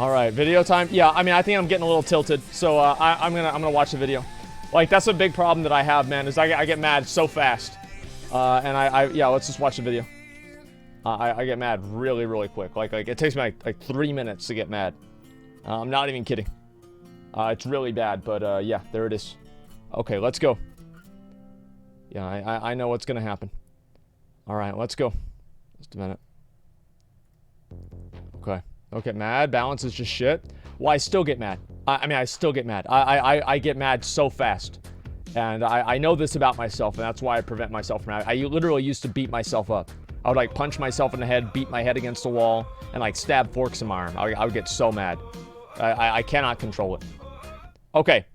All right, video time. Yeah, I mean, I think I'm getting a little tilted, so I'm gonna watch the video. Like, that's a big problem that I have, man, is I get mad so fast. And yeah, let's just watch the video. I get mad really, really quick. Like it takes me like 3 minutes to get mad. I'm not even kidding. It's really bad, but yeah, there it is. Okay, let's go. Yeah, I know what's gonna happen. All right, let's go. Just a minute. Okay. Don't get mad. Balance is just shit. Well, I still get mad. I mean, I still get mad. I get mad so fast. And I know this about myself, and that's why I prevent myself from... I literally used to beat myself up. I would, like, punch myself in the head, beat my head against the wall, and, like, stab forks in my arm. I would get so mad. I cannot control it. Okay.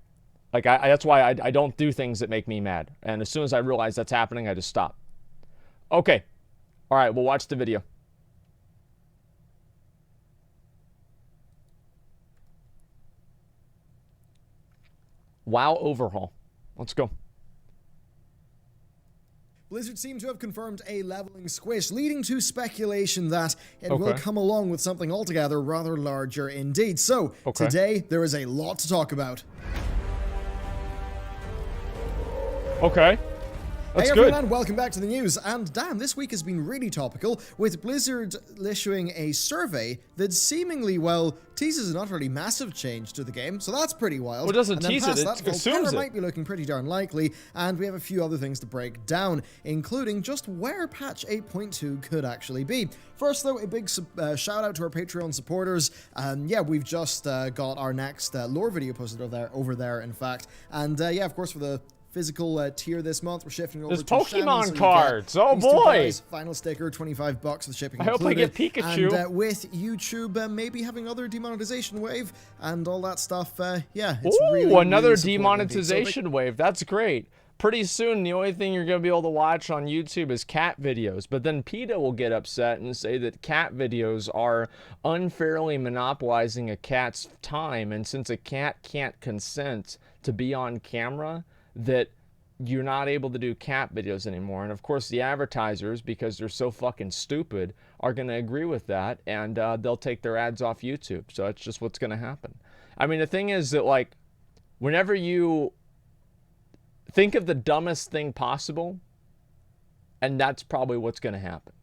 Like, that's why I don't do things that make me mad. And as soon as I realize that's happening, I just stop. Okay. All right, we'll watch the video. WoW Overhaul. Let's go. Blizzard seem to have confirmed a leveling Squish, leading to speculation that it will come along with something altogether rather larger indeed. So, today, there is a lot to talk about. Okay. That's hey everyone, good. Welcome back to the news. And damn, this week has been really topical, with Blizzard issuing a survey that seemingly, well, teases an utterly massive change to the game, so that's pretty wild. Well, it doesn't tease it, it assumes it. Might be looking pretty darn likely, and we have a few other things to break down, including just where patch 8.2 could actually be. First, though, a big shout out to our Patreon supporters. Yeah, we've just got our next lore video posted over there, in fact. And yeah, of course, for the physical tier this month, we're shifting over to Pokemon cards. Oh boy! Final sticker, $25 with shipping I hope I get Pikachu. And with YouTube maybe having other demonetization wave and all that stuff, yeah, it's really another really demonetization wave. That's great. Pretty soon, the only thing you're going to be able to watch on YouTube is cat videos. But then PETA will get upset and say that cat videos are unfairly monopolizing a cat's time. And since a cat can't consent to be on camera, that you're not able to do cat videos anymore. And of course the advertisers, because they're so fucking stupid, are going to agree with that, and they'll take their ads off YouTube. So it's just what's going to happen. I mean, the thing is that, like, whenever you think of the dumbest thing possible, and that's probably what's going to happen.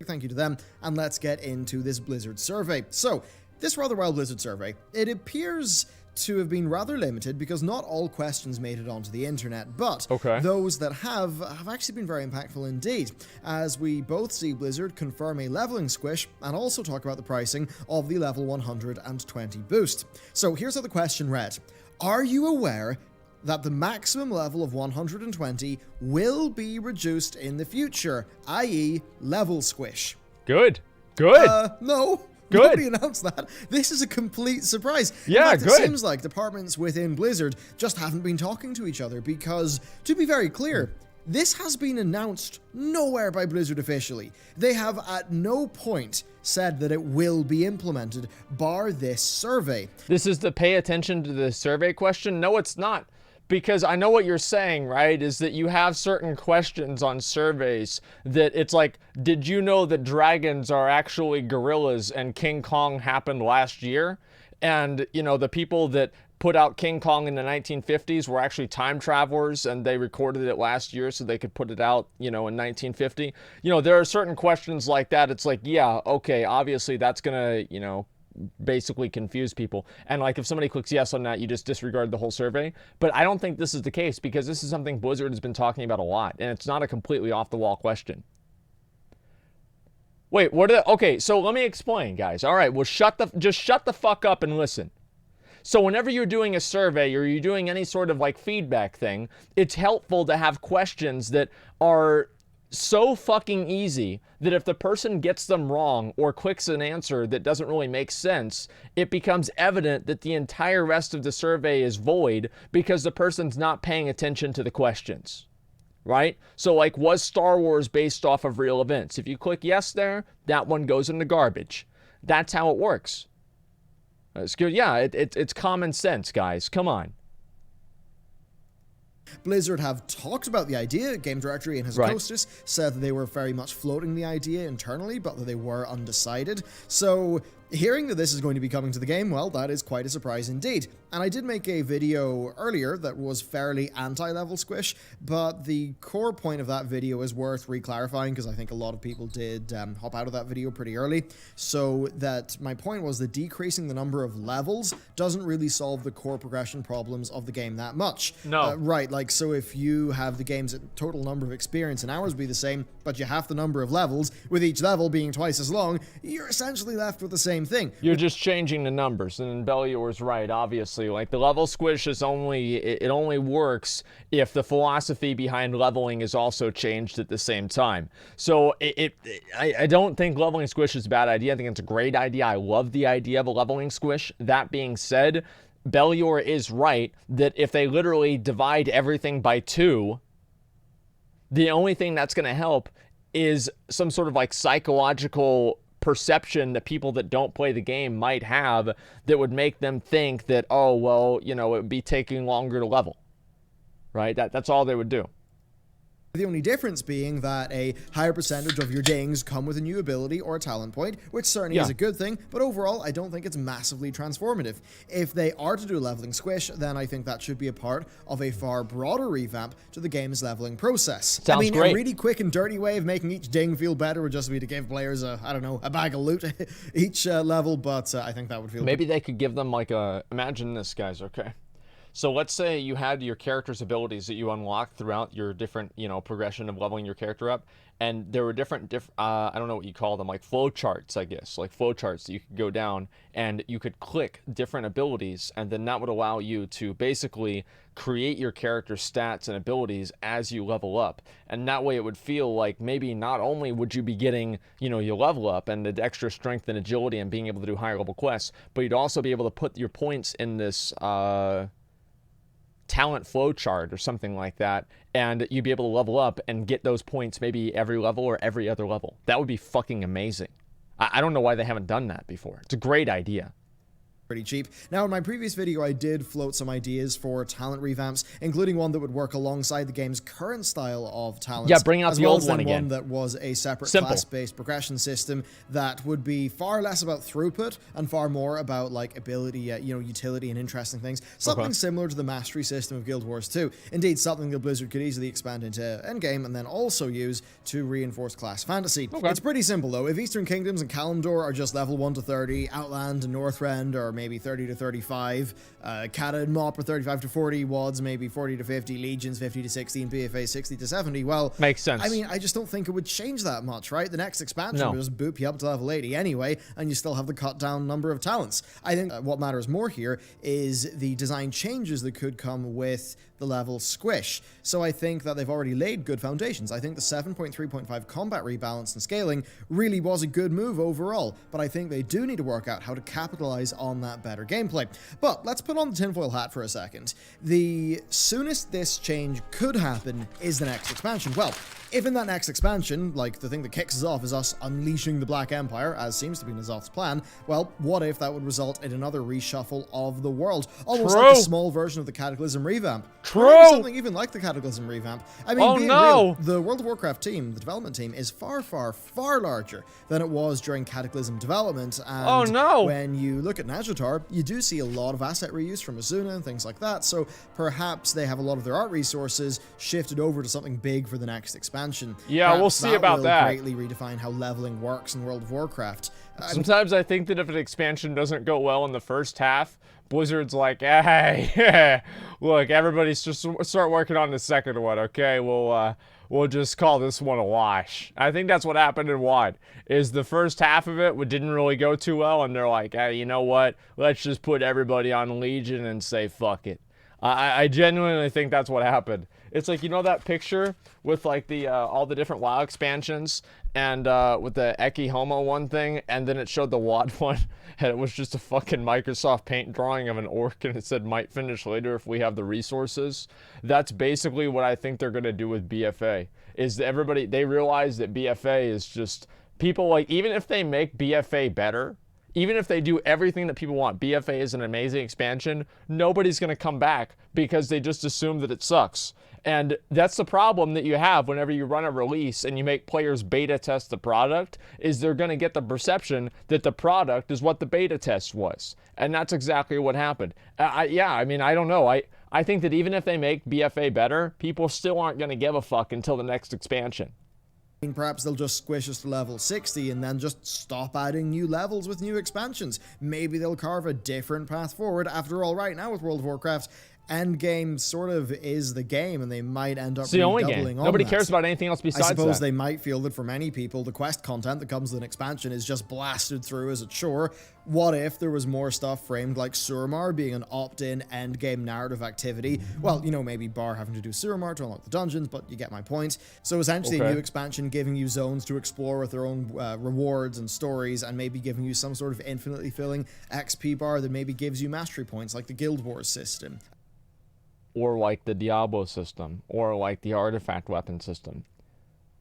Thank you to them, and let's get into this Blizzard survey. So, this rather wild Blizzard survey, it appears to have been rather limited because not all questions made it onto the internet, but those that have actually been very impactful indeed, as we both see Blizzard confirm a leveling Squish and also talk about the pricing of the level 120 boost. So here's how the question read. Are you aware that the maximum level of 120 will be reduced in the future, i.e. level Squish? Good. Good. No. Good. Nobody announced that. This is a complete surprise. Yeah, in fact, it seems like departments within Blizzard just haven't been talking to each other because, to be very clear, this has been announced nowhere by Blizzard officially. They have at no point said that it will be implemented, bar this survey. This is the pay attention to the survey question? No, it's not. Because I know what you're saying, right, is that you have certain questions on surveys that it's like, did you know that dragons are actually gorillas and King Kong happened last year? And, you know, the people that put out King Kong in the 1950s were actually time travelers, and they recorded it last year so they could put it out, you know, in 1950. You know, there are certain questions like that. It's like, yeah, okay, obviously that's gonna, you know, basically confuse people, and like if somebody clicks yes on that, you just disregard the whole survey. But I don't think this is the case, because this is something Blizzard has been talking about a lot, and it's not a completely off the wall question. Wait, what are the, okay, so let me explain, guys. All right, well, just shut the fuck up and listen. So whenever you're doing a survey or you're doing any sort of like feedback thing, it's helpful to have questions that are so fucking easy that if the person gets them wrong or clicks an answer that doesn't really make sense, it becomes evident that the entire rest of the survey is void because the person's not paying attention to the questions, right? So like, was Star Wars based off of real events? If you click yes there, that one goes in the garbage. That's how it works. It's good. Yeah, it's common sense, guys. Come on. Blizzard have talked about the idea. Game Directory and his hostess said that they were very much floating the idea internally, but that they were undecided. So Hearing that this is going to be coming to the game, well, that is quite a surprise indeed. And I did make a video earlier that was fairly anti-level Squish, but the core point of that video is worth re-clarifying because I think a lot of people did hop out of that video pretty early. So that my point was that decreasing the number of levels doesn't really solve the core progression problems of the game that much. No. Right, like, so if you have the game's total number of experience and hours be the same, but you have the number of levels, with each level being twice as long, you're essentially left with the same thing. You're just changing the numbers, and Bellior's right, obviously. Like, the level Squish is it only works if the philosophy behind leveling is also changed at the same time. So I don't think leveling Squish is a bad idea. I think it's a great idea. I love the idea of a leveling Squish. That being said, Bellior is right that if they literally divide everything by 2, the only thing that's going to help is some sort of like psychological perception that people that don't play the game might have that would make them think that, oh, well, you know, it would be taking longer to level, right? That's all they would do. The only difference being that a higher percentage of your dings come with a new ability or a talent point, which certainly is a good thing, but overall, I don't think it's massively transformative. If they are to do a leveling Squish, then I think that should be a part of a far broader revamp to the game's leveling process. Sounds great. A really quick and dirty way of making each ding feel better would just be to give players I don't know, a bag of loot each level, but I think that would feel Maybe they could give them like imagine this, guys, okay? So let's say you had your character's abilities that you unlocked throughout your different, you know, progression of leveling your character up, and there were different, I don't know what you call them, like flow charts, I guess, like flow charts that you could go down, and you could click different abilities, and then that would allow you to basically create your character's stats and abilities as you level up, and that way it would feel like maybe not only would you be getting, you know, your level up and the extra strength and agility and being able to do higher level quests, but you'd also be able to put your points in this, talent flow chart or something like that, and you'd be able to level up and get those points maybe every level or every other level. That would be fucking amazing. I don't know why they haven't done that before. It's a great idea. Pretty cheap. Now, in my previous video, I did float some ideas for talent revamps, including one that would work alongside the game's current style of talents. Yeah, bring out the old one again. One that was a separate Simple. class-based progression system that would be far less about throughput and far more about like ability, you know, utility and interesting things. Something similar to the mastery system of Guild Wars 2. Indeed, something that Blizzard could easily expand into endgame and then also use to reinforce class fantasy. It's pretty simple though. If Eastern Kingdoms and Kalimdor are just level 1 to 30, Outland and Northrend are maybe 30 to 35, Kata and Mop are 35 to 40, WODs maybe 40 to 50, Legions 50 to 60, and BFA 60 to 70. Well, makes sense. I mean, I just don't think it would change that much, right? The next expansion will just boop you up to level 80 anyway, and you still have the cut down number of talents. I think what matters more here is the design changes that could come with the level Squish. So I think that they've already laid good foundations. I think the 7.3.5 combat rebalance and scaling really was a good move overall, but I think they do need to work out how to capitalize on that better gameplay. But let's put on the tinfoil hat for a second. The soonest this change could happen is the next expansion. Well, if in that next expansion, like the thing that kicks us off is us unleashing the Black Empire, as seems to be N'Zoth's plan, well, what if that would result in another reshuffle of the world? Almost like a small version of the Cataclysm revamp. Or something even like the Cataclysm revamp. I mean, being real, the World of Warcraft team, the development team, is far, far, far larger than it was during Cataclysm development. And when you look at Nazjatar, you do see a lot of asset reuse from Azuna and things like that, so perhaps they have a lot of their art resources shifted over to something big for the next expansion. Yeah, perhaps we'll see about that. Greatly redefine how leveling works in World of Warcraft. Sometimes I think that if an expansion doesn't go well in the first half, Blizzard's like, hey, look, everybody's just start working on the second one, okay? We'll just call this one a wash. I think that's what happened in WoD, is the first half of it didn't really go too well, and they're like, hey, you know what? Let's just put everybody on Legion and say fuck it. I genuinely think that's what happened. It's like, you know that picture with like the all the different WoW expansions and with the Eki Homo one thing, and then it showed the WoD one, and it was just a fucking Microsoft Paint drawing of an orc, and it said might finish later if we have the resources. That's basically what I think they're gonna do with BFA. Is they realize that BFA is just people like, even if they make BFA better, Even if they do everything that people want, BFA is an amazing expansion, nobody's going to come back because they just assume that it sucks. And that's the problem that you have whenever you run a release and you make players beta test the product, is they're going to get the perception that the product is what the beta test was. And that's exactly what happened. Yeah, I mean, I don't know. I think that even if they make BFA better, people still aren't going to give a fuck until the next expansion. Perhaps they'll just squish us to level 60 and then just stop adding new levels with new expansions. Maybe they'll carve a different path forward. After all, right now with World of Warcraft, endgame sort of is the game, and they might end up doubling on Nobody cares about anything else besides that. I suppose they might feel that for many people, the quest content that comes with an expansion is just blasted through as a chore. What if there was more stuff framed like Suramar being an opt-in endgame narrative activity? Well, you know, maybe bar having to do Suramar to unlock the dungeons, but you get my point. So essentially a new expansion giving you zones to explore with their own rewards and stories, and maybe giving you some sort of infinitely filling XP bar that maybe gives you mastery points like the Guild Wars system. Or like the Diablo system, or like the artifact weapon system.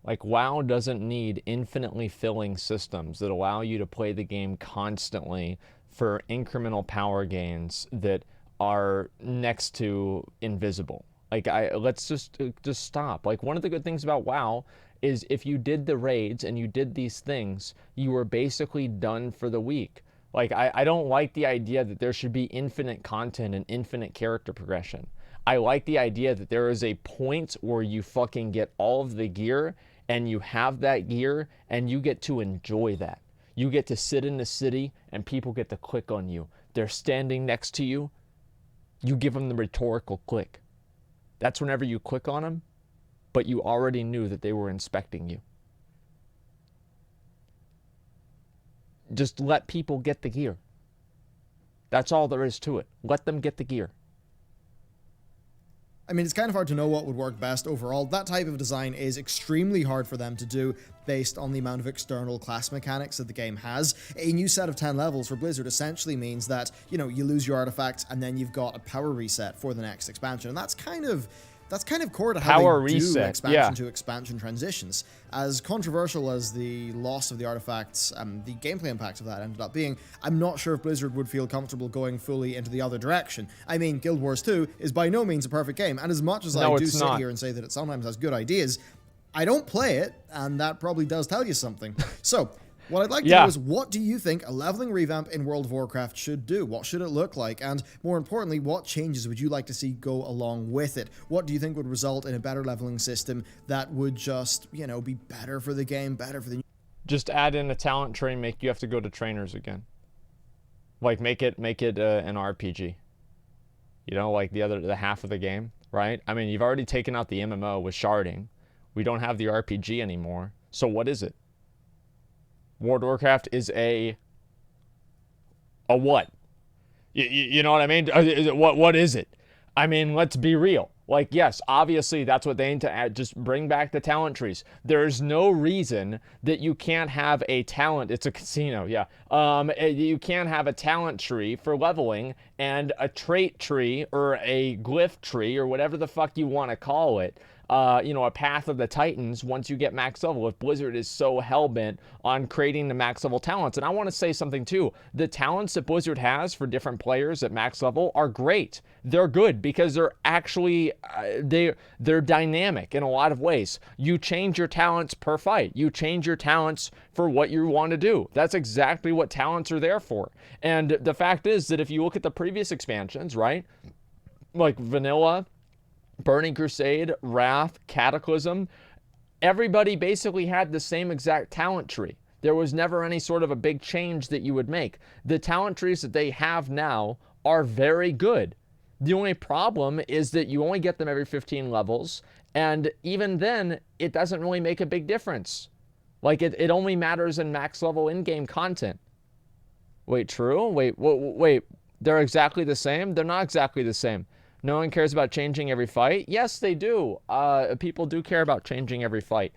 Like, WoW doesn't need infinitely filling systems that allow you to play the game constantly for incremental power gains that are next to invisible. Like, let's just stop. Like, one of the good things about WoW is if you did the raids and you did these things, you were basically done for the week. Like, I don't like the idea that there should be infinite content and infinite character progression. I like the idea that there is a point where you fucking get all of the gear and you have that gear and you get to enjoy that. You get to sit in the city and people get to click on you. They're standing next to you. You give them the rhetorical click. That's whenever you click on them, but you already knew that they were inspecting you. Just let people get the gear. That's all there is to it. Let them get the gear. I mean, it's kind of hard to know what would work best overall. That type of design is extremely hard for them to do based on the amount of external class mechanics that the game has. A new set of 10 levels for Blizzard essentially means that, you know, you lose your artifacts and then you've got a power reset for the next expansion. And that's kind of core to how they do expansion to expansion transitions. As controversial as the loss of the artifacts, the gameplay impacts of that ended up being, I'm not sure if Blizzard would feel comfortable going fully into the other direction. I mean, Guild Wars 2 is by no means a perfect game, and as much as I do sit here and say that it sometimes has good ideas, I don't play it, and that probably does tell you something. So, what I'd like to know is, what do you think a leveling revamp in World of Warcraft should do? What should it look like? And more importantly, what changes would you like to see go along with it? What do you think would result in a better leveling system that would just, you know, be better for the game, better for the... Just add in a talent tree, make you have to go to trainers again. Like, make it an RPG. You know, like the half of the game, right? I mean, you've already taken out the MMO with sharding. We don't have the RPG anymore. So what is it? World of Warcraft is a what? You know what I mean? What is it? I mean, let's be real. Like, yes, obviously that's what they aim to add. Just bring back the talent trees. There's no reason that you can't have a talent. It's a casino, yeah. You can't have a talent tree for leveling and a trait tree or a glyph tree or whatever the fuck you want to call it. You know, a path of the Titans once you get max level, if Blizzard is so hell-bent on creating the max level talents. And I want to say something too. The talents that Blizzard has for different players at max level are great. They're good because they're actually, they're dynamic in a lot of ways. You change your talents per fight. You change your talents for what you want to do. That's exactly what talents are there for. And the fact is that if you look at the previous expansions, right, like Vanilla, Burning Crusade, Wrath, Cataclysm, everybody basically had the same exact talent tree. There was never any sort of a big change that you would make. The talent trees that they have now are very good. The only problem is that you only get them every 15 levels, and even then, it doesn't really make a big difference. Like, it only matters in max level in-game content. Wait, true? Wait, they're exactly the same? They're not exactly the same. No one cares about changing every fight? Yes, they do. People do care about changing every fight.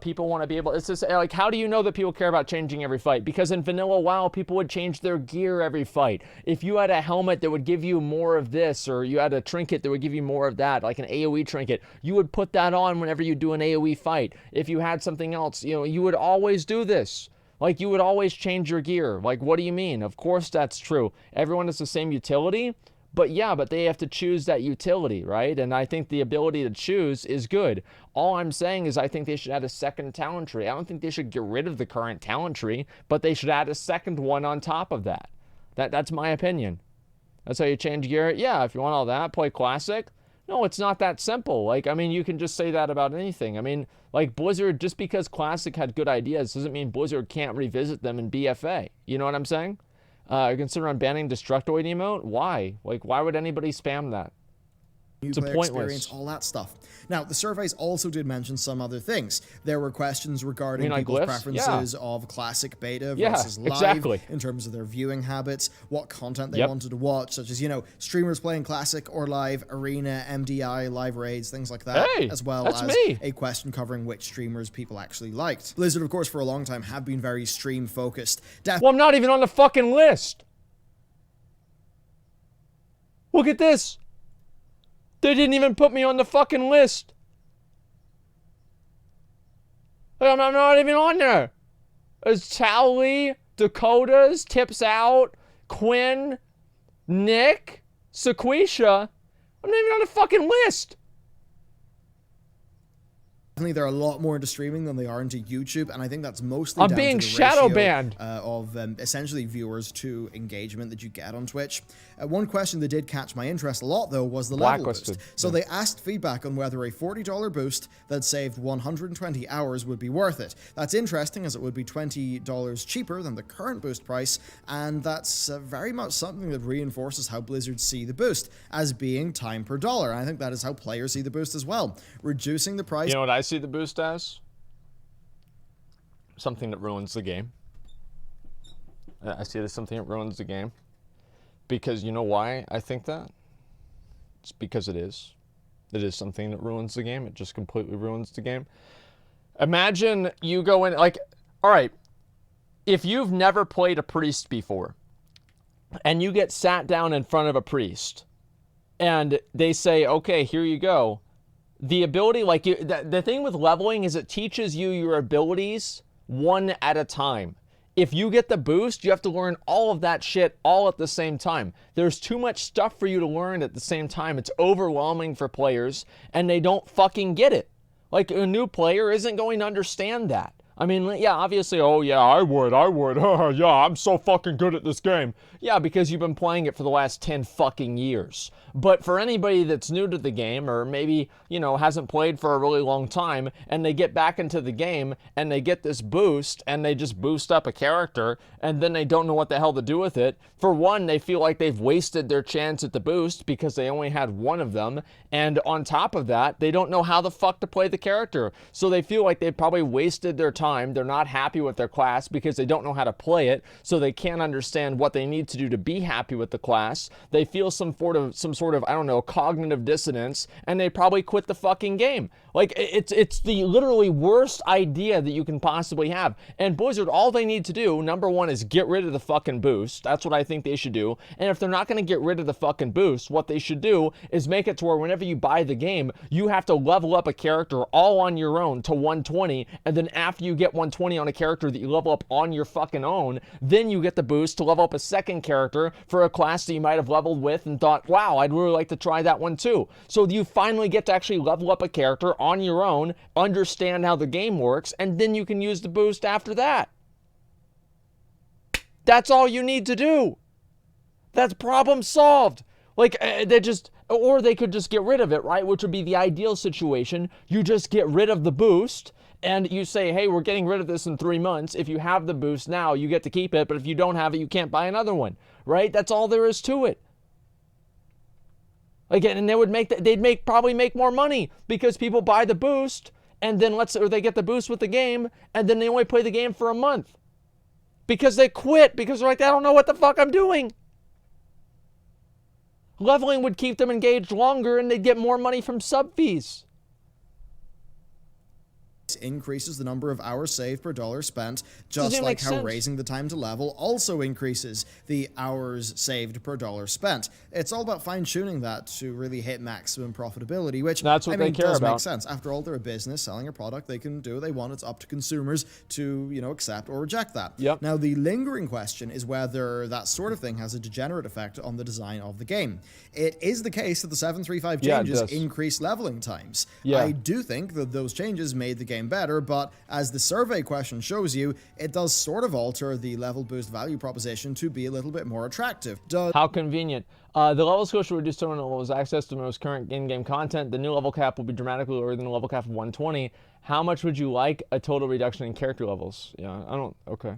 People want to be able... It's just like, how do you know that people care about changing every fight? Because in Vanilla WoW, people would change their gear every fight. If you had a helmet that would give you more of this, or you had a trinket that would give you more of that, like an AoE trinket, you would put that on whenever you do an AoE fight. If you had something else, you know, you would always do this. Like, you would always change your gear. Like, what do you mean? Of course that's true. Everyone has the same utility, but yeah, but they have to choose that utility, right? And I think the ability to choose is good. All I'm saying is I think they should add a second talent tree. I don't think they should get rid of the current talent tree, but they should add a second one on top of that. That's my opinion. That's how you change gear. Yeah, if you want all that, play Classic. No, it's not that simple. Like, I mean, you can just say that about anything. I mean, like Blizzard, just because Classic had good ideas doesn't mean Blizzard can't revisit them in BFA. You know what I'm saying? Consider on banning Destructoid emote? Why? Like, why would anybody spam that? It's player pointless. Experience, all that stuff. Now, the surveys also did mention some other things. There were questions regarding people's preferences of classic beta versus live, in terms of their viewing habits, what content they wanted to watch, such as, you know, streamers playing classic or live, arena, MDI, live raids, things like that, as well as a question covering which streamers people actually liked. Blizzard, of course, for a long time have been very stream-focused. Well, I'm not even on the fucking list. Look at this. They didn't even put me on the fucking list. I'm not even on there. There's Tally, Dakota's, Tips Out, Quinn, Nick, Sequisha. I'm not even on the fucking list. Definitely, they're a lot more into streaming than they are into YouTube, and I think that's mostly down being to the shadow ratio banned of essentially viewers to engagement that you get on Twitch. One question that did catch my interest a lot, though, was the level boost. So they asked feedback on whether a $40 boost that saved 120 hours would be worth it. That's interesting, as it would be $20 cheaper than the current boost price, and that's very much something that reinforces how Blizzard see the boost, as being time per dollar. And I think that is how players see the boost as well. Reducing the price... You know what I see the boost as? Something that ruins the game. I see it as something that ruins the game. Because you know why I think that? It's because it is. It is something that ruins the game. It just completely ruins the game. Imagine you go in, like, all right, if you've never played a priest before, and you get sat down in front of a priest, and they say, okay, here you go. The ability, like, the thing with leveling is it teaches you your abilities one at a time. If you get the boost, you have to learn all of that shit all at the same time. There's too much stuff for you to learn at the same time. It's overwhelming for players, and they don't fucking get it. Like, a new player isn't going to understand that. I mean, yeah, obviously, oh yeah, I would. Yeah, I'm so fucking good at this game. Yeah, because you've been playing it for the last 10 fucking years. But for anybody that's new to the game, or maybe, you know, hasn't played for a really long time, and they get back into the game, and they get this boost, and they just boost up a character, and then they don't know what the hell to do with it. For one, they feel like they've wasted their chance at the boost, because they only had one of them, and on top of that, they don't know how the fuck to play the character. So they feel like they've probably wasted their time. They're not happy with their class because they don't know how to play it, so they can't understand what they need to do to be happy with the class. They feel some sort of, I don't know, cognitive dissonance, and they probably quit the fucking game. Like, it's the literally worst idea that you can possibly have. And Blizzard, all they need to do, number one, is get rid of the fucking boost. That's what I think they should do. And if they're not going to get rid of the fucking boost, what they should do is make it to where whenever you buy the game, you have to level up a character all on your own to 120, and then after you get 120 on a character that you level up on your fucking own, then you get the boost to level up a second character for a class that you might have leveled with and thought, wow, I'd really like to try that one too. So you finally get to actually level up a character on your own, understand how the game works, and then you can use the boost after that. That's all you need to do. That's problem solved. Like, or they could just get rid of it, right? Which would be the ideal situation. You just get rid of the boost, and you say, hey, we're getting rid of this in 3 months. If you have the boost now, you get to keep it, but if you don't have it, you can't buy another one, right? That's all there is to it. Again, and they'd probably make more money because people buy the boost, and then or they get the boost with the game, and then they only play the game for a month because they quit because they're like, I don't know what the fuck I'm doing. Leveling would keep them engaged longer, and they'd get more money from sub fees. increases the number of hours saved per dollar spent, just like how raising the time to level also increases the hours saved per dollar spent. It's all about fine-tuning that to really hit maximum profitability, which that's what they care does about. Make sense. After all, they're a business selling a product. They can do what they want. It's up to consumers to, accept or reject that. Yep. Now, the lingering question is whether that sort of thing has a degenerate effect on the design of the game. It is the case that the 735 changes increase leveling times. Yeah. I do think that those changes made the game better, but as the survey question shows you, it does sort of alter the level boost value proposition to be a little bit more attractive. How convenient. The level Squish will reduce total levels, access to the most current in-game content. The new level cap will be dramatically lower than the level cap of 120. How much would you like a total reduction in character levels? Yeah, I don't, okay.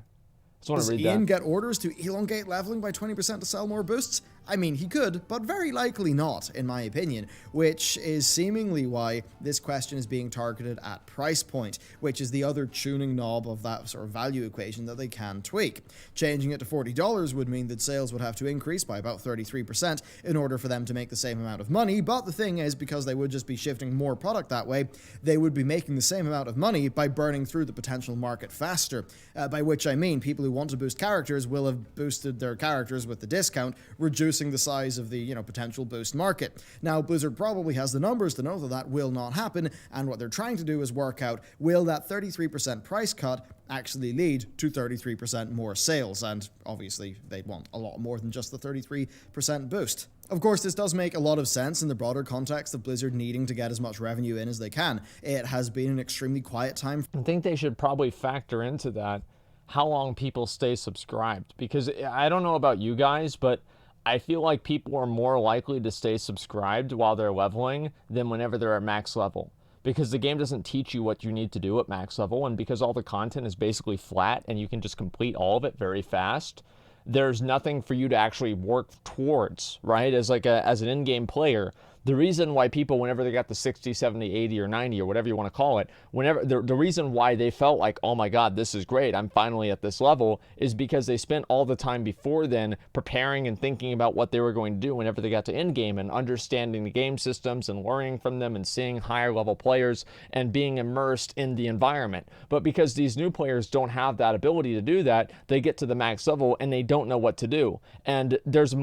Just want to read that. Does Ian get orders to elongate leveling by 20% to sell more boosts? I mean, he could, but very likely not, in my opinion, which is seemingly why this question is being targeted at price point, which is the other tuning knob of that sort of value equation that they can tweak. Changing it to $40 would mean that sales would have to increase by about 33% in order for them to make the same amount of money, but the thing is, because they would just be shifting more product that way, they would be making the same amount of money by burning through the potential market faster, by which I mean people who want to boost characters will have boosted their characters with the discount, reducing the size of the potential boost market. Now, Blizzard probably has the numbers to know that that will not happen, and what they're trying to do is work out, will that 33% price cut actually lead to 33% more sales? And obviously they'd want a lot more than just the 33% boost. Of course, this does make a lot of sense in the broader context of Blizzard needing to get as much revenue in as they can. It has been an extremely quiet time. I think they should probably factor into that how long people stay subscribed, because I don't know about you guys, but I feel like people are more likely to stay subscribed while they're leveling than whenever they're at max level, because the game doesn't teach you what you need to do at max level, and because all the content is basically flat and you can just complete all of it very fast, there's nothing for you to actually work towards, right? As an in-game player, the reason why people, whenever they got the 60, 70, 80, or 90, or whatever you want to call it, whenever the reason why they felt like, oh my God, this is great, I'm finally at this level, is because they spent all the time before then preparing and thinking about what they were going to do whenever they got to in-game, and understanding the game systems and learning from them and seeing higher level players and being immersed in the environment. But because these new players don't have that ability to do that, they get to the max level and they don't know what to do. And it's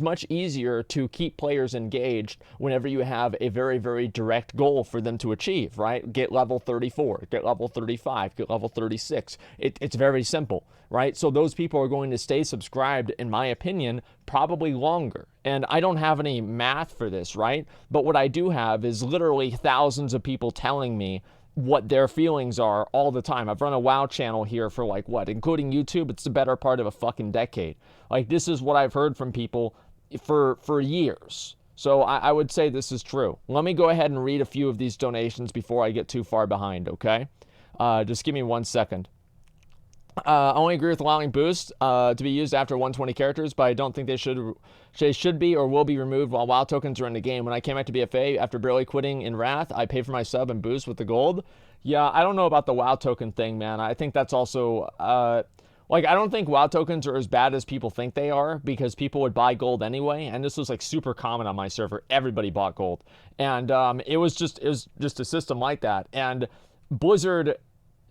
much easier to keep players engaged whenever you have a very, very direct goal for them to achieve, right? Get level 34, get level 35, get level 36. It's very simple, right? So those people are going to stay subscribed, in my opinion, probably longer. And I don't have any math for this, right? But what I do have is literally thousands of people telling me what their feelings are all the time. I've run a WoW channel here for including YouTube, it's the better part of a fucking decade. Like, this is what I've heard from people for years. So I would say this is true. Let me go ahead and read a few of these donations before I get too far behind, okay? Just give me 1 second. I only agree with allowing boosts to be used after 120 characters, but I don't think they should be or will be removed while WoW tokens are in the game. When I came back to BFA after barely quitting in Wrath, I paid for my sub and boost with the gold. Yeah, I don't know about the WoW token thing, man. I think that's also... I don't think WoW tokens are as bad as people think they are, because people would buy gold anyway, and this was super common on my server. Everybody bought gold, and it was just a system like that. And Blizzard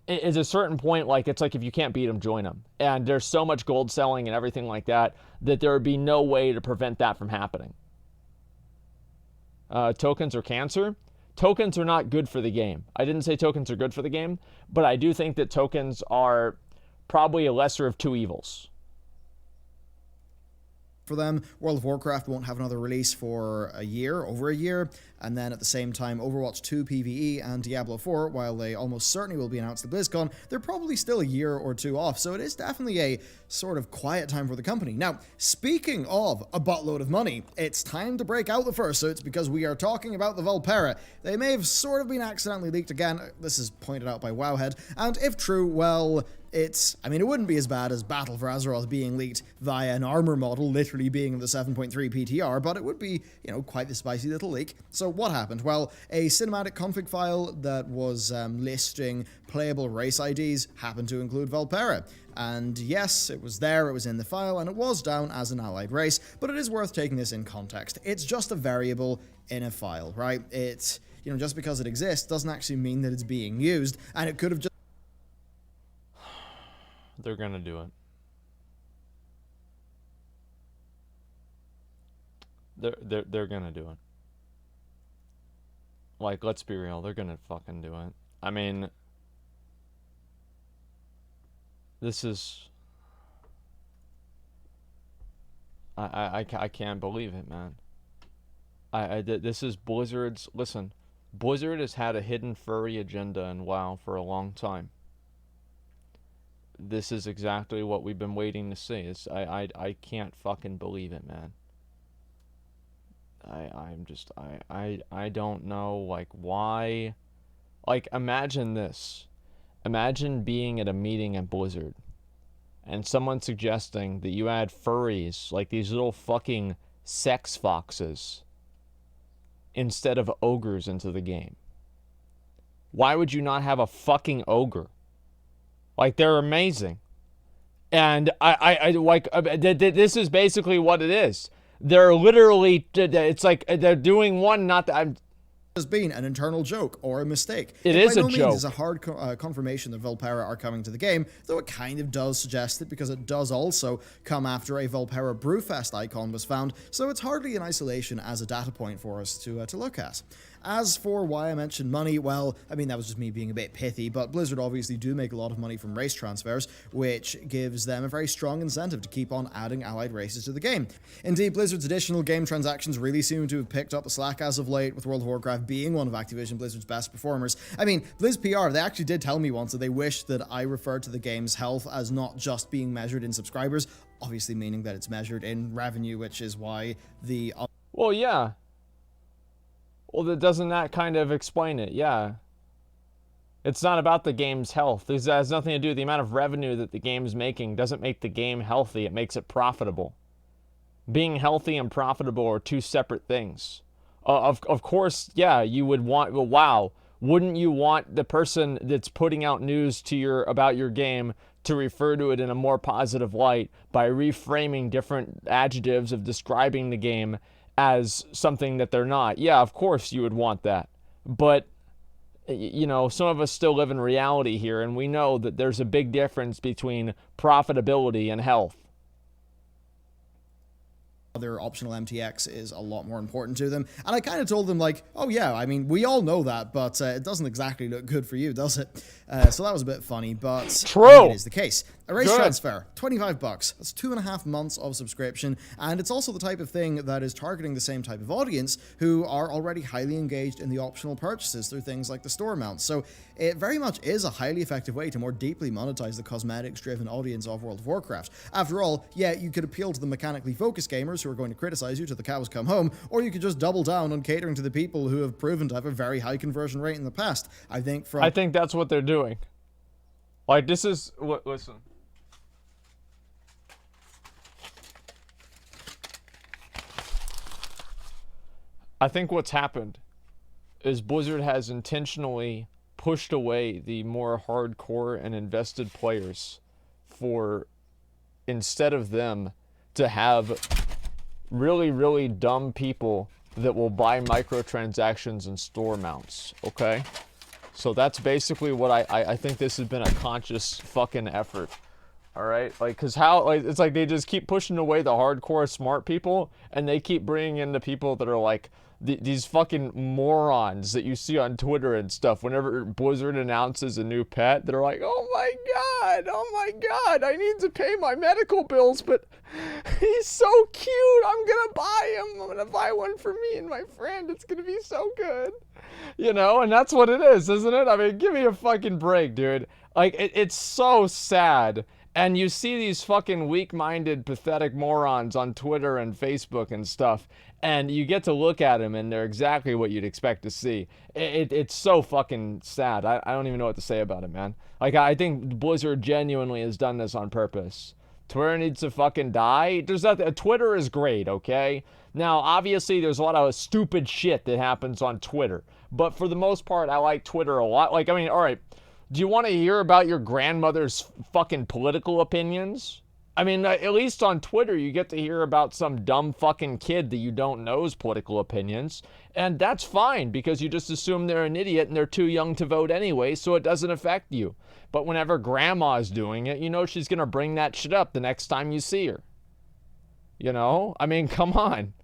is a certain point, it's like if you can't beat them, join them. And there's so much gold selling and everything like that there would be no way to prevent that from happening. Tokens are cancer. Tokens are not good for the game. I didn't say tokens are good for the game, but I do think that tokens are probably a lesser of two evils. For them, World of Warcraft won't have another release for over a year, and then at the same time, Overwatch 2 PvE and Diablo 4, while they almost certainly will be announced at BlizzCon, they're probably still a year or two off, so it is definitely a sort of quiet time for the company. Now, speaking of a buttload of money, it's time to break out the fursuits, because we are talking about the Vulpera. They may have sort of been accidentally leaked again, this is pointed out by Wowhead, and if true, well... it wouldn't be as bad as Battle for Azeroth being leaked via an armor model literally being in the 7.3 PTR, but it would be, quite the spicy little leak. So what happened? Well, a cinematic config file that was listing playable race IDs happened to include Vulpera. And yes, it was there, it was in the file, and it was down as an allied race, but it is worth taking this in context. It's just a variable in a file, right? You know, just because it exists doesn't actually mean that it's being used, and it could have just... They're gonna do it. They're gonna do it. Like, let's be real, they're gonna fucking do it. I mean, this is... I can't believe it, man. This is Blizzard's... Listen, Blizzard has had a hidden furry agenda in WoW for a long time. This is exactly what we've been waiting to see. I can't fucking believe it, man. I don't know, like, why. Like, imagine this. Imagine being at a meeting at Blizzard and someone suggesting that you add furries, like these little fucking sex foxes, instead of ogres into the game. Why would you not have a fucking ogre? Like, they're amazing. And this is basically what it is. They're literally, it's like they're doing one, not that has been an internal joke or a mistake. It is a joke. By no means is a hard confirmation that Vulpera are coming to the game, though it kind of does suggest it, because it does also come after a Vulpera Brewfest icon was found, so it's hardly in isolation as a data point for us to look at. As for why I mentioned money, well, I mean, that was just me being a bit pithy, but Blizzard obviously do make a lot of money from race transfers, which gives them a very strong incentive to keep on adding allied races to the game. Indeed, Blizzard's additional game transactions really seem to have picked up the slack as of late, with World of Warcraft being one of Activision Blizzard's best performers. I mean, Blizz PR, they actually did tell me once that they wished that I referred to the game's health as not just being measured in subscribers, obviously meaning that it's measured in revenue, which is why the... Well, yeah. Well, doesn't that kind of explain it? Yeah. It's not about the game's health. This has nothing to do with the amount of revenue that the game's making. Doesn't make the game healthy. It makes it profitable. Being healthy and profitable are two separate things. Of course, yeah, you would want... Well, wow. Wouldn't you want the person that's putting out news to about your game to refer to it in a more positive light by reframing different adjectives of describing the game as something that they're not? Yeah, of course you would want that. But, you know, some of us still live in reality here, and we know that there's a big difference between profitability and health. Other optional MTX is a lot more important to them. And I kind of told them, like, oh yeah, I mean, we all know that, but it doesn't exactly look good for you, does it? So that was a bit funny, but true. I think it is the case. A race transfer, $25. That's 2.5 months of subscription, and it's also the type of thing that is targeting the same type of audience who are already highly engaged in the optional purchases through things like the store mounts. So it very much is a highly effective way to more deeply monetize the cosmetics-driven audience of World of Warcraft. After all, yeah, you could appeal to the mechanically focused gamers who are going to criticize you till the cows come home, or you could just double down on catering to the people who have proven to have a very high conversion rate in the past. I think that's what they're doing. Like, this is... Listen. I think what's happened is Blizzard has intentionally pushed away the more hardcore and invested players for, instead of them, to have really, really dumb people that will buy microtransactions and store mounts, okay? So that's basically what I think this has been a conscious fucking effort. All right, like, cause how, like, it's like they just keep pushing away the hardcore smart people, and they keep bringing in the people that are like these fucking morons that you see on Twitter and stuff. Whenever Blizzard announces a new pet, they're like, oh my god, I need to pay my medical bills, but he's so cute, I'm gonna buy him. I'm gonna buy one for me and my friend. It's gonna be so good, you know. And that's what it is, isn't it? I mean, give me a fucking break, dude. Like, it's so sad. And you see these fucking weak-minded, pathetic morons on Twitter and Facebook and stuff, and you get to look at them, and they're exactly what you'd expect to see. It's so fucking sad. I don't even know what to say about it, man. Like, I think Blizzard genuinely has done this on purpose. Twitter needs to fucking die. There's nothing. Twitter is great, okay? Now, obviously, there's a lot of stupid shit that happens on Twitter, but for the most part, I like Twitter a lot. Like, I mean, all right. Do you want to hear about your grandmother's fucking political opinions? I mean, at least on Twitter, you get to hear about some dumb fucking kid that you don't know's political opinions. And that's fine because you just assume they're an idiot and they're too young to vote anyway, so it doesn't affect you. But whenever grandma's doing it, you know she's going to bring that shit up the next time you see her. You know? I mean, come on.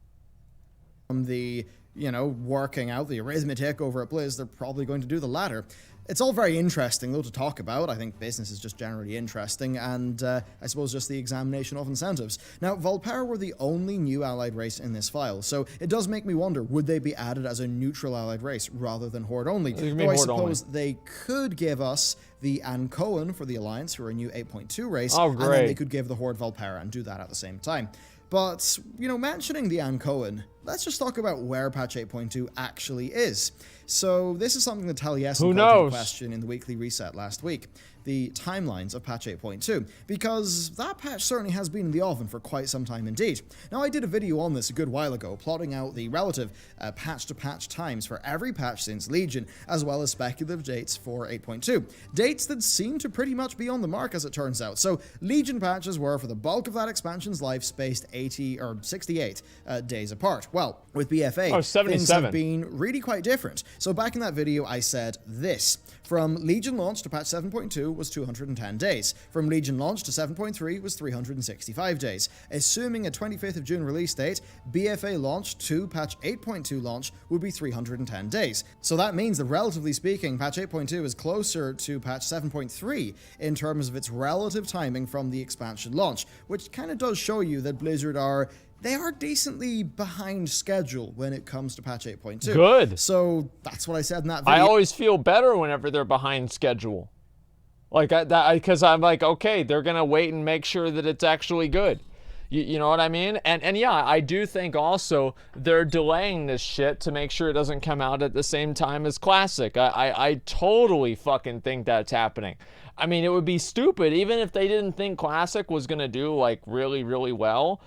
The, working out the arithmetic over at Blizz, they're probably going to do the latter. It's all very interesting, though, to talk about. I think business is just generally interesting, and I suppose just the examination of incentives. Now, Vulpera were the only new allied race in this file, so it does make me wonder, would they be added as a neutral allied race rather than Horde only? Though I suppose they could give us the Ankoan for the Alliance, who are a new 8.2 race, and then they could give the Horde Vulpera and do that at the same time. But, mentioning the Ankoan, let's just talk about where patch 8.2 actually is. So this is something that Taliesin called into question in the weekly reset last week. The timelines of patch 8.2, because that patch certainly has been in the oven for quite some time indeed. Now, I did a video on this a good while ago, plotting out the relative patch-to-patch times for every patch since Legion, as well as speculative dates for 8.2. Dates that seem to pretty much be on the mark, as it turns out. So, Legion patches were, for the bulk of that expansion's life, spaced 68 days apart. Well, with BFA, things have been really quite different. So back in that video, I said this. From Legion launch to patch 7.2 was 210 days. From Legion launch to 7.3 was 365 days. Assuming a 25th of June release date, BFA launch to patch 8.2 launch would be 310 days. So that means that, relatively speaking, patch 8.2 is closer to patch 7.3 in terms of its relative timing from the expansion launch, which kind of does show you that Blizzard are decently behind schedule when it comes to patch 8.2. Good. So that's what I said in that video. I always feel better whenever they're behind schedule. Like, because I'm like, okay, they're going to wait and make sure that it's actually good. You know what I mean? And yeah, I do think also they're delaying this shit to make sure it doesn't come out at the same time as Classic. I totally fucking think that's happening. I mean, it would be stupid, even if they didn't think Classic was going to do, like, really, really well.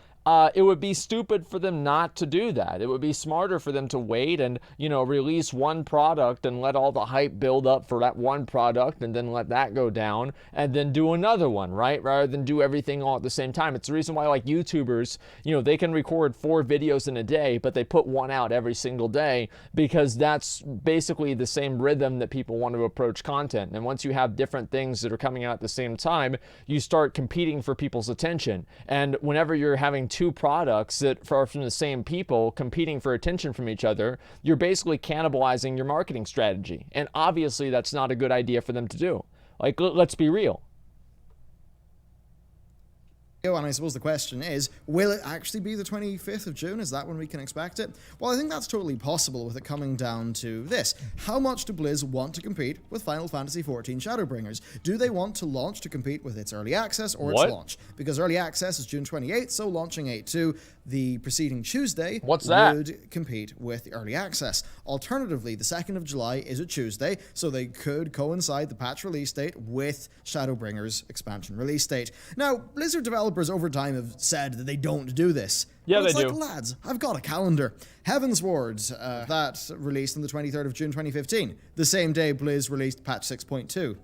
It would be stupid for them not to do that. It would be smarter for them to wait and, release one product and let all the hype build up for that one product and then let that go down and then do another one, right? Rather than do everything all at the same time. It's the reason why, like, YouTubers, they can record 4 videos in a day, but they put one out every single day because that's basically the same rhythm that people want to approach content. And once you have different things that are coming out at the same time, you start competing for people's attention. And whenever you're having 2 products that are from the same people competing for attention from each other, you're basically cannibalizing your marketing strategy. And obviously that's not a good idea for them to do. Like, let's be real. And I suppose the question is, will it actually be the 25th of June? Is that when we can expect it? Well, I think that's totally possible with it coming down to this. How much do Blizz want to compete with Final Fantasy XIV Shadowbringers? Do they want to launch to compete with its early access or its launch? Because early access is June 28th, so launching 8.2 the preceding Tuesday would compete with the early access. Alternatively, the 2nd of July is a Tuesday, so they could coincide the patch release date with Shadowbringers expansion release date. Now, Blizzard developers over time have said that they don't do this. Yeah, they do. Like, lads, I've got a calendar. Heavensward, that released on the 23rd of June 2015, the same day Blizz released patch 6.2.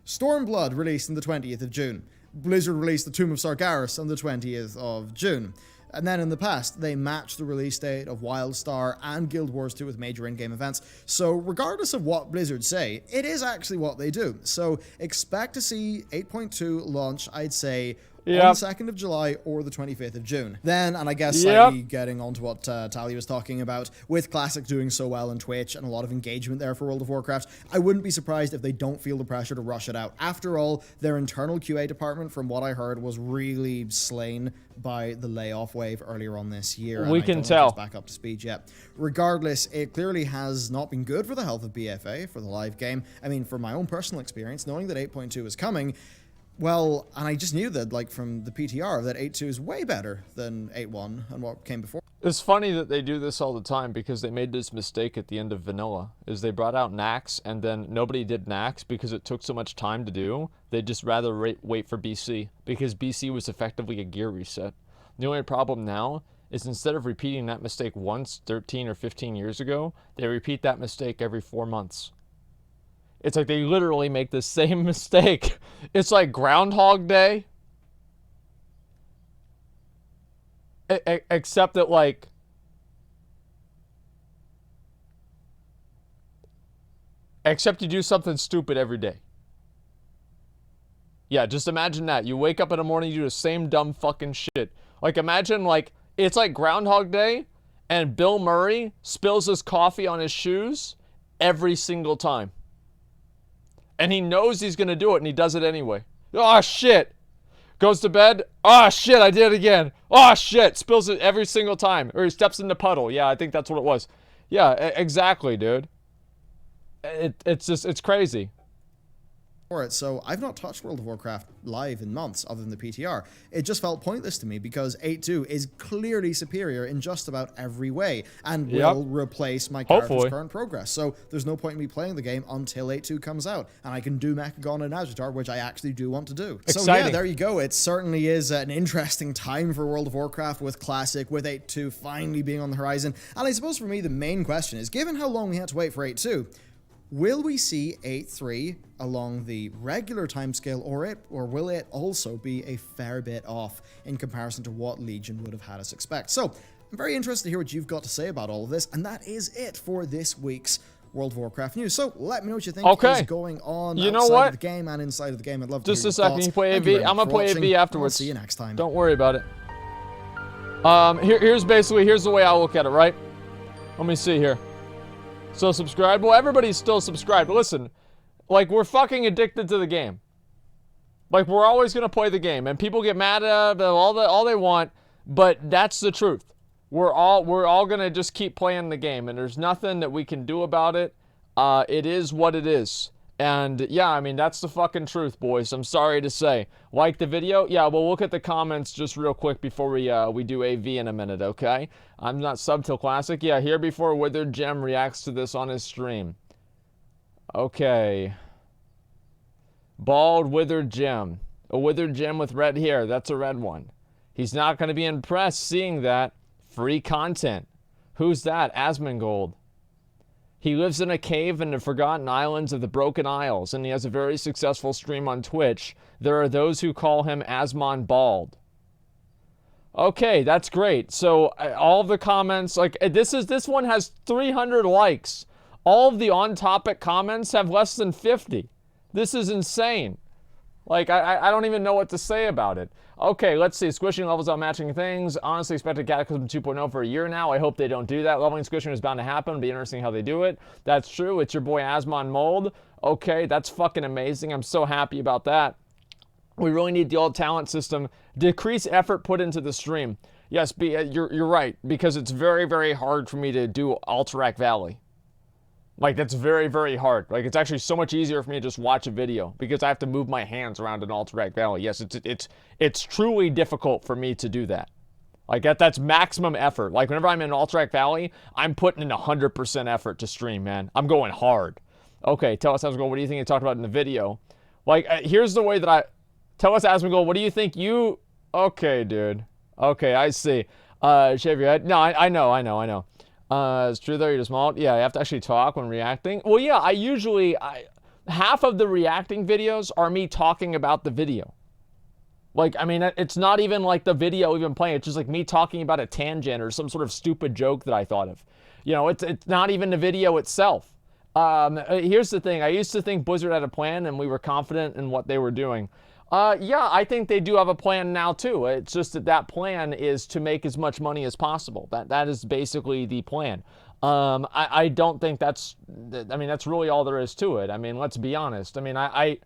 Stormblood released on the 20th of June. Blizzard released the Tomb of Sargeras on the 20th of June. And then in the past, they matched the release date of WildStar and Guild Wars 2 with major in-game events. So regardless of what Blizzard say, it is actually what they do. So expect to see 8.2 launch, I'd say, on the 2nd of July or the 25th of June. Then, and I guess slightly getting onto what Talia was talking about, with Classic doing so well on Twitch and a lot of engagement there for World of Warcraft, I wouldn't be surprised if they don't feel the pressure to rush it out. After all, their internal QA department, from what I heard, was really slain by the layoff wave earlier on this year. We can tell. Back up to speed yet. Regardless, it clearly has not been good for the health of BFA, for the live game. I mean, from my own personal experience, knowing that 8.2 is coming, well, and I just knew that, like, from the PTR, that 8.2 is way better than 8.1 and what came before. It's funny that they do this all the time because they made this mistake at the end of Vanilla, is they brought out Nax and then nobody did Nax because it took so much time to do. They'd just rather wait for BC because BC was effectively a gear reset. The only problem now is instead of repeating that mistake once 13 or 15 years ago, they repeat that mistake every 4 months. It's like they literally make the same mistake. It's like Groundhog Day. except that, like, except you do something stupid every day. Yeah, just imagine that. You wake up in the morning, you do the same dumb fucking shit. Like, imagine, like, it's like Groundhog Day, and Bill Murray spills his coffee on his shoes every single time. And he knows he's gonna do it, and he does it anyway. Oh, shit. Goes to bed. Oh, shit, I did it again. Oh, shit. Spills it every single time. Or he steps in the puddle. Yeah, I think that's what it was. Yeah, exactly, dude. It's just, it's crazy. For it, so I've not touched World of Warcraft live in months other than the PTR. It just felt pointless to me because 8.2 is clearly superior in just about every way and will replace my character's current progress. So there's no point in me playing the game until 8.2 comes out and I can do Mechagon and Agitar, which I actually do want to do. Exciting. So yeah, there you go. It certainly is an interesting time for World of Warcraft with Classic, with 8.2 finally being on the horizon. And I suppose for me the main question is, given how long we had to wait for 8.2, will we see 8.3 along the regular timescale, or will it also be a fair bit off in comparison to what Legion would have had us expect? So, I'm very interested to hear what you've got to say about all of this, and that is it for this week's World of Warcraft news. So, let me know what you think is going on outside of the game and inside of the game. I'd love to hear your thoughts. Just a second, you play AV. I'm going to play AV afterwards. I'll see you next time. Don't worry about it. Here's the way I look at it, right? Let me see here. So subscribe. Well, everybody's still subscribed. But listen, like, we're fucking addicted to the game. Like, we're always gonna play the game, and people get mad at all they want, but that's the truth. We're all gonna just keep playing the game, and there's nothing that we can do about it. It is what it is. And yeah, I mean, that's the fucking truth, boys. I'm sorry to say. Like the video? Yeah, we'll look at the comments just real quick before we do AV in a minute, okay? I'm not sub till Classic. Yeah, here before Withered Gem reacts to this on his stream. Okay. Bald Withered Gem. A withered gem with red hair. That's a red one. He's not going to be impressed seeing that. Free content. Who's that? Asmongold. He lives in a cave in the Forgotten Islands of the Broken Isles, and he has a very successful stream on Twitch. There are those who call him Asmongold. Okay, that's great. So all of the comments, like, this one has 300 likes. All of the on-topic comments have less than 50. This is insane. Like, I don't even know what to say about it. Okay, let's see. Squishing levels out matching things. Honestly expected Cataclysm 2.0 for a year now. I hope they don't do that. Leveling squishing is bound to happen. It'll be interesting how they do it. That's true. It's your boy Asmongold. Okay, that's fucking amazing. I'm so happy about that. We really need the old talent system. Decrease effort put into the stream. Yes, you're right. Because it's very, very hard for me to do Alterac Valley. Like, that's very, very hard. Like, it's actually so much easier for me to just watch a video because I have to move my hands around an Alterac Valley. Yes, it's truly difficult for me to do that. Like, that's maximum effort. Like, whenever I'm in Alterac Valley, I'm putting in 100% effort to stream, man. I'm going hard. Okay, tell us, Asmongold, what do you think you talked about in the video? Like, here's the way that I... Tell us, Asmongold, what do you think you... Okay, dude. Okay, I see. Shave your head. No, I know. It's true though, you're just small. Yeah, I have to actually talk when reacting. Well, yeah, half of the reacting videos are me talking about the video. Like, I mean, it's not even like the video even playing. It's just like me talking about a tangent or some sort of stupid joke that I thought of. You know, it's not even the video itself. Here's the thing. I used to think Blizzard had a plan and we were confident in what they were doing. Yeah, I think they do have a plan now too. It's just that plan is to make as much money as possible. That is basically the plan. I don't think that's really all there is to it. I mean, let's be honest. I mean,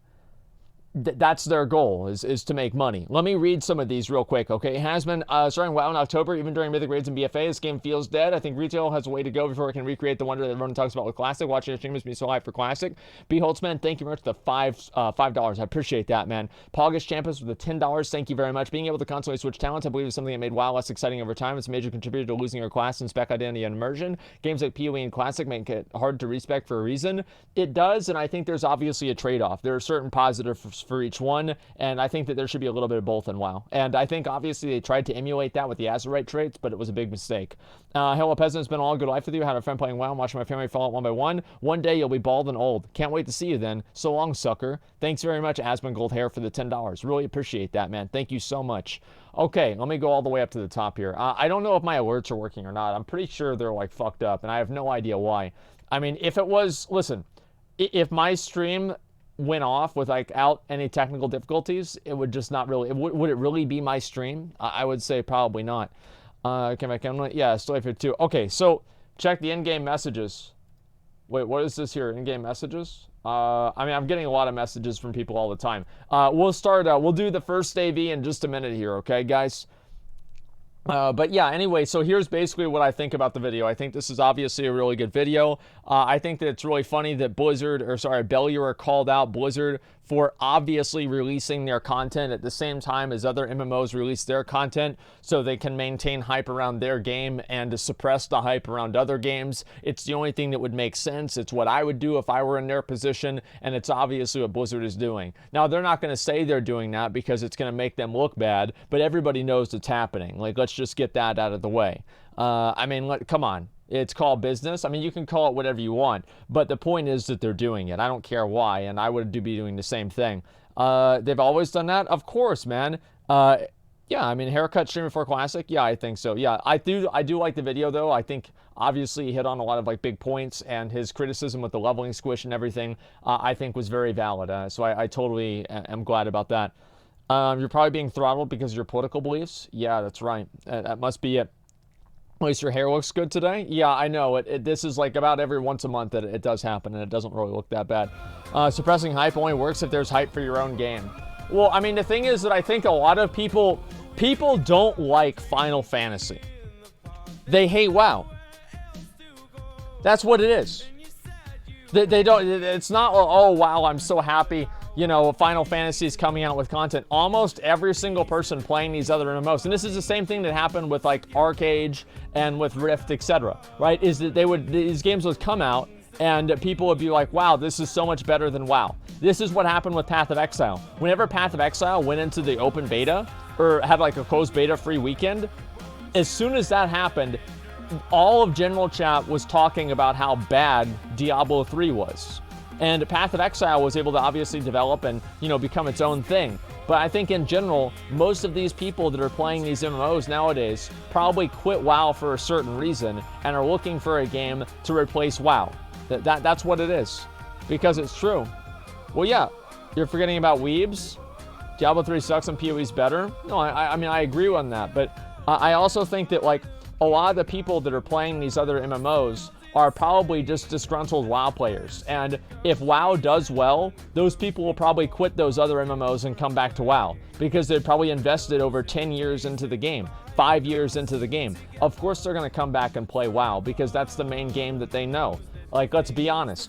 that's their goal, is to make money. Let me read some of these real quick, okay? It has been starting WoW in October, even during Mythic Raids and BFA. This game feels dead. I think retail has a way to go before it can recreate the wonder that everyone talks about with Classic. Watching your stream makes me so hyped for Classic. B. Holtzman, thank you very much for the $5. I appreciate that, man. Pogish Champions with the $10. Thank you very much. Being able to constantly switch talents, I believe, is something that made WoW less exciting over time. It's a major contributor to losing your class and spec identity and immersion. Games like PoE and Classic make it hard to respec for a reason. It does, and I think there's obviously a trade-off. There are certain positives $10 for each one, and I think that there should be a little bit of both in WoW. And I think obviously they tried to emulate that with the Azurite traits, but it was a big mistake. Hello Peasant, it's been all good life with you. Had a friend playing WoW, watching my family fall out one by one. One day you'll be bald and old. Can't wait to see you then. So long, sucker. Thanks very much, Asmongold Hair, for the $10. Really appreciate that, man. Thank you so much. Okay, let me go all the way up to the top here. I don't know if my alerts are working or not. I'm pretty sure they're like fucked up, and I have no idea why. I mean, if it was, listen, if my stream went off without any technical difficulties, it would just not really, would it really be my stream? I would say probably not. Okay, my camera, yeah, still here too. Okay, so check the in-game messages. Wait, what is this here? In-game messages? I mean, I'm getting a lot of messages from people all the time. We'll do the first AV in just a minute here, okay, guys? But yeah, anyway, so here's basically what I think about the video. I think this is obviously a really good video. I think that it's really funny that Belluar called out Blizzard for obviously releasing their content at the same time as other MMOs release their content so they can maintain hype around their game and to suppress the hype around other games. It's the only thing that would make sense. It's what I would do if I were in their position, and it's obviously what Blizzard is doing. Now, they're not going to say they're doing that because it's going to make them look bad, but everybody knows it's happening. Like, let's just get that out of the way. I mean, come on. It's called business. I mean, you can call it whatever you want, but the point is that they're doing it. I don't care why, and I would be doing the same thing. They've always done that? Of course, man. Yeah, I mean, haircut stream before classic? Yeah, I think so. Yeah, I do like the video, though. I think, obviously, he hit on a lot of, like, big points, and his criticism with the leveling squish and everything, I think was very valid. So I totally am glad about that. You're probably being throttled because of your political beliefs? Yeah, that's right. That must be it. At least your hair looks good today. Yeah, I know. This is like about every once a month that it does happen, and it doesn't really look that bad. Suppressing hype only works if there's hype for your own game. Well, I mean, the thing is that I think a lot of people don't like Final Fantasy. They hate WoW. That's what it is. They don't. It's not, oh, wow, I'm so happy. You know, Final Fantasy is coming out with content. Almost every single person playing these other MMOs, and this is the same thing that happened with like Arcade and with Rift, etc. Right? Is that these games would come out and people would be like, wow, this is so much better than WoW. This is what happened with Path of Exile. Whenever Path of Exile went into the open beta or had like a closed beta free weekend, as soon as that happened, all of general chat was talking about how bad Diablo 3 was. And Path of Exile was able to obviously develop and, you know, become its own thing. But I think in general, most of these people that are playing these MMOs nowadays probably quit WoW for a certain reason and are looking for a game to replace WoW. That's what it is. Because it's true. Well, yeah, you're forgetting about weebs. Diablo 3 sucks and PoE's better. No, I mean, I agree on that. But I also think that, like, a lot of the people that are playing these other MMOs are probably just disgruntled WoW players. And if WoW does well, those people will probably quit those other MMOs and come back to WoW because they've probably invested over 10 years into the game, 5 years into the game. Of course they're going to come back and play WoW because that's the main game that they know. Like, let's be honest.